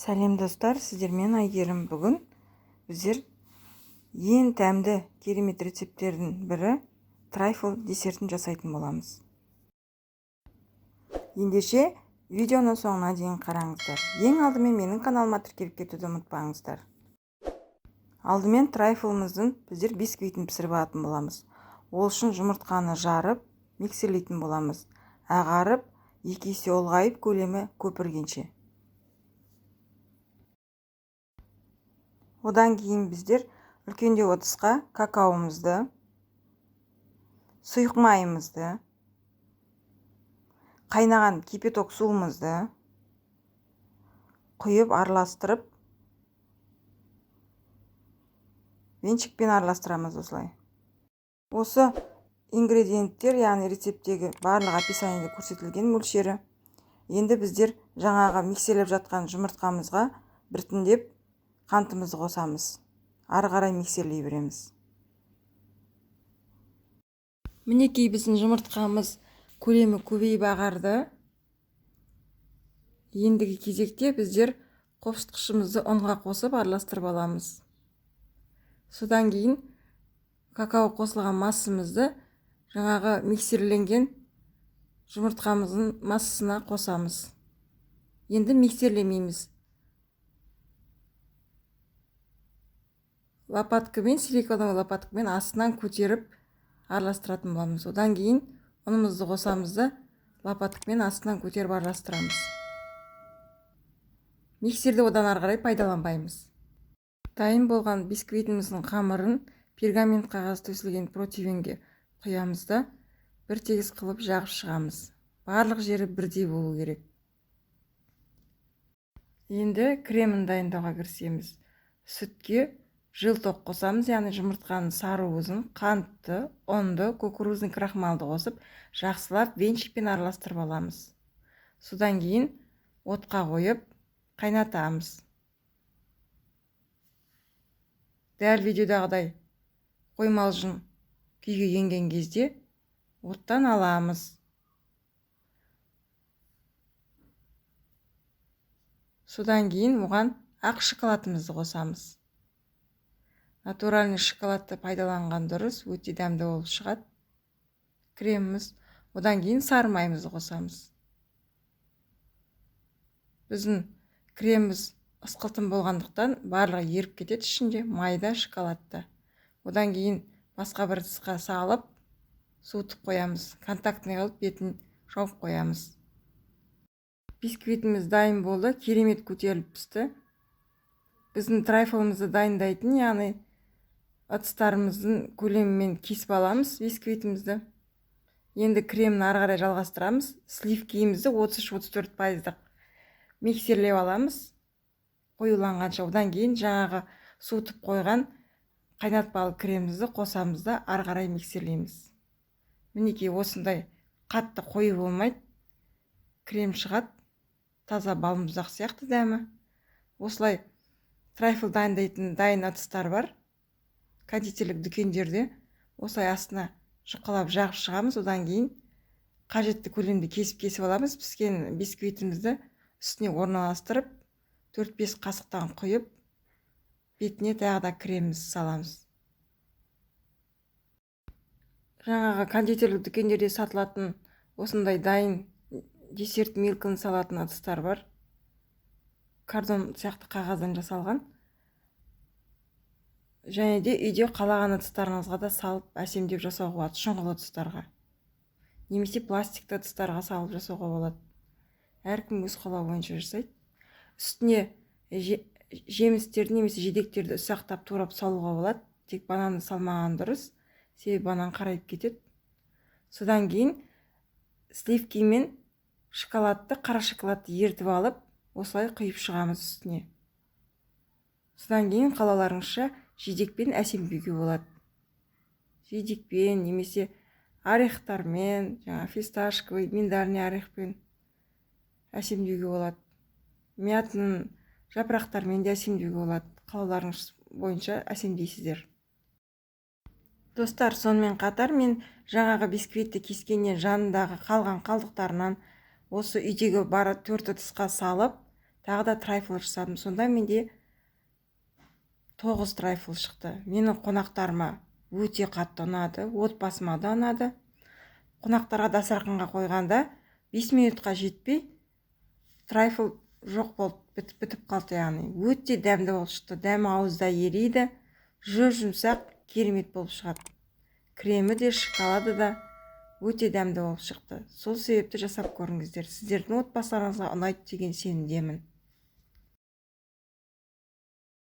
Сәлем достар, сіздермен Айгерім. Бүгін біздер ең тәмді керемет рецепттердің бірі трайфл десертін жасайтын боламыз. Ендеше видеоны соңына дейін қараңыздар. Ең алдымен менің каналыма тіркеліп кетуді ұмытпаңыздар. Алдымен трайфлымыздың біздер бисквитін пісіріп алатын боламыз. Ол үшін жұмыртқаны жарып, миксерлейтін боламыз. Ағарып, 2 есе ұлғайып, көлемі көпіргенше. Одан кейін біздер үлкендеу ыдысқа какаомызды, сұйық майымызды, қайнаған кипяток суымызды құйып араластырып, венчикпен араластырамыз осылай. Осы ингредиенттер, яғни рецептегі барлық описаниеде көрсетілген мөлшері. Енді біздер жаңағы миксерлеп жатқан жұмыртқамызға біртіндеп қантымызды қосамыз. Ары қарай миксерлей береміз. Мінекей біздің жұмыртқамыз көлемі көбейіп ағарды. Ендігі кезекте біздер қосқышымызды ұнға қосып араластырып аламыз. Содан кейін какао қосылған массамызды жаңағы миксерленген жұмыртқамыздың массасына қосамыз. Енді миксерлемейміз. Лопаткамен, силиконовый лопаткамен астынан көтеріп араластыратын боламыз. Одан кейін ұнымызды қосамыз да лопаткамен астынан көтеріп араластырамыз. Миксерді одан ары қарай пайдаланбаймыз. Дайын болған бисквитіміздің қамырын пергамент қағаз төселген противенге құямыз да бір тегіс қылып жағып шығамыз. Барлық жері бірдей болу керек. Енді кремін дайындауға кірісеміз. Сүтке жылтоқ қосамыз, яғни жұмыртқаның сары уызын, қантты, ұнды, кукурузный крахмалды қосып, жақсылап венчикпен араластырып аламыз. Содан кейін отқа қойып қайнатамыз. Дәл видеодағыдай қоймалжың күйге енген кезде оттан аламыз. Содан кейін оған ақ шоколадымызды қосамыз. Натуральный шоколадты пайдаланған дұрыс, өте дәмді болып шығады. Креміміз. Одан кейін сары майымызды қосамыз. Біздің креміміз ысқылтым болғандықтан барлығы еріп кетеді ішінде, майда, шоколадта. Одан кейін басқа бір ыдысқа салып, суытып қоямыз. Контактный қылып бетін жауып қоямыз. Бисквитіміз дайын болды, керемет көтеріліп пісті. Біздің трайфлымызды дайындайтын, яғни ыдыстарымыздың көлемімен кесіп аламыз бисквитімізді. Енді кремін ары қарай жалғастырамыз. Сливкимізді 33-34% миксерлеп аламыз. Қоюланғанша. Одан кейін жаңағы суытып қойған қайнатпалы кремімізді қосамыз да ары қарай миксерлейміз. Мінекей осындай қатты қою болмайды. Крем шығады. Таза балмұздақ сияқты дәмі. Осылай трайфл дайындайтын дайын ыдыстар бар. Кондитерлік дүкендерде осылай астына жұқалап жағып шығамыз. Одан кейін қажетті көлемді кесіп аламыз. Піскен бисквитімізді үстіне орналастырып, 4-5 қасықтан құйып, бетіне тағы да кремімізді саламыз. Жаңағы кондитерлік дүкендерде сатылатын осындай дайын десерт милкін салатын ыдыстар бар. Кардон сияқты қағаздан жасалған. Және де үйде қалаған ыдыстарыңызға да салып әсемдеп жасауға болады, шұңғыл ыдыстарға. Немесе пластикті ыдыстарға салып жасауға болады. Әркім өз қалауы бойынша жасайды. Үстіне жемістерді немесе жидектерді ұсақтап турап салуға болады. Тек бананды салмаған дұрыс, себебі банан қарайып кетеді. Содан кейін сливки мен шоколадты, қара шоколадты ертіп алып, осылай құйып шығамыз үстіне. Содан кейін қалауларыңызша жидекпен әсемдеуге болады. Жидекпен немесе орехтармен, фисташковый, миндальный орехпен әсемдеуге болады. Мятның жапырақтармен де әсемдеуге болады. Қалауларыңыз бойынша әсемдейсіздер. Достар, сонымен қатар мен жаңағы бисквитті кескеннен жанындағы қалған қалдықтарынан осы үйдегі бары 4 ыдысқа салып, тағы да трайфл жасадым. Сонда менде 9 трайфл шықты. Менің қонақтарыма өте қатты ұнады, отбасыма да ұнады. Қонақтарға дастарханға қойғанда 5 минутқа жетпей трайфл жоқ болды, бітіп қалды. Яғни өте дәмді болып шықты. Дәмі ауызда ериді, жұмсақ, керемет болып шығады. Кремі де, шоколады да өте дәмді болып шықты. Сол себепті жасап көріңіздер. Сіздердің отбасыларыңызға ұнайды деген сенімдемін.